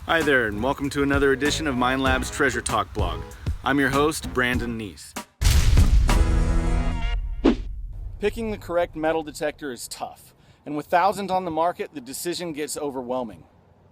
Hi there, and welcome to another edition of Minelab's Treasure Talk blog. I'm your host, Brandon Neese. Picking the correct metal detector is tough, and with thousands on the market, the decision gets overwhelming.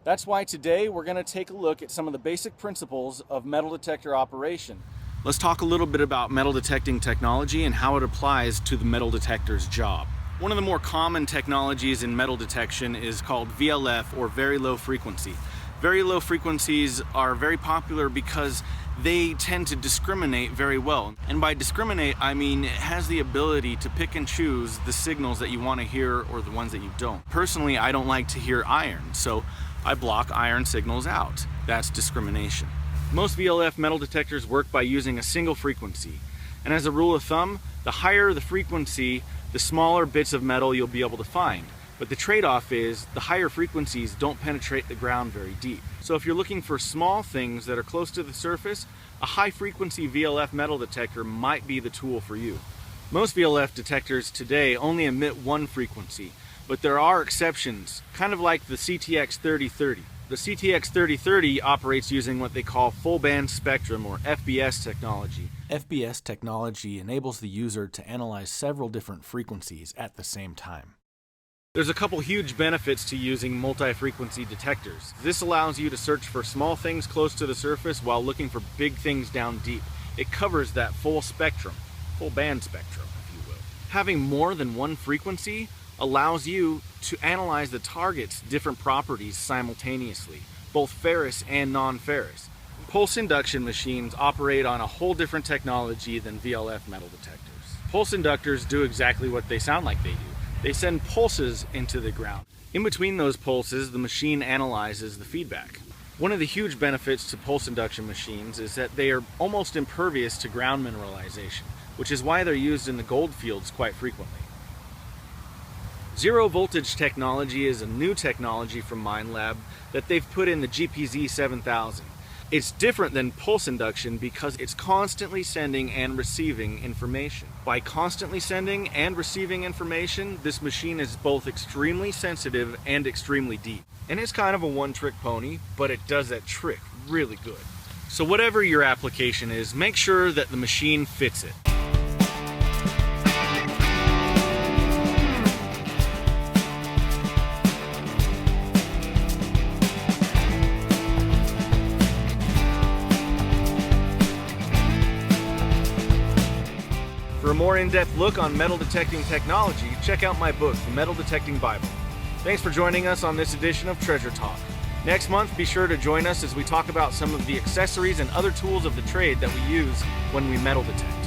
That's why today we're going to take a look at some of the basic principles of metal detector operation. Let's talk a little bit about metal detecting technology and how it applies to the metal detector's job. One of the more common technologies in metal detection is called VLF, or very low frequency. Very low frequencies are very popular because they tend to discriminate very well. And by discriminate, I mean it has the ability to pick and choose the signals that you want to hear or the ones that you don't. Personally, I don't like to hear iron, so I block iron signals out. That's discrimination. Most VLF metal detectors work by using a single frequency. And as a rule of thumb, the higher the frequency, the smaller bits of metal you'll be able to find. But the trade-off is the higher frequencies don't penetrate the ground very deep. So if you're looking for small things that are close to the surface, a high-frequency VLF metal detector might be the tool for you. Most VLF detectors today only emit one frequency, but there are exceptions, kind of like the CTX 3030. The CTX 3030 operates using what they call full band spectrum, or FBS technology. FBS technology enables the user to analyze several different frequencies at the same time. There's a couple huge benefits to using multi-frequency detectors. This allows you to search for small things close to the surface while looking for big things down deep. It covers that full spectrum, full band spectrum, if you will. Having more than one frequency allows you to analyze the target's different properties simultaneously, both ferrous and non-ferrous. Pulse induction machines operate on a whole different technology than VLF metal detectors. Pulse inductors do exactly what they sound like they do. They send pulses into the ground. In between those pulses, the machine analyzes the feedback. One of the huge benefits to pulse induction machines is that they are almost impervious to ground mineralization, which is why they're used in the gold fields quite frequently. Zero voltage technology is a new technology from Minelab that they've put in the GPZ 7000. It's different than pulse induction because it's constantly sending and receiving information. By constantly sending and receiving information, this machine is both extremely sensitive and extremely deep. And it's kind of a one-trick pony, but it does that trick really good. So whatever your application is, make sure that the machine fits it. For a more in-depth look on metal detecting technology, check out my book, The Metal Detecting Bible. Thanks for joining us on this edition of Treasure Talk. Next month, be sure to join us as we talk about some of the accessories and other tools of the trade that we use when we metal detect.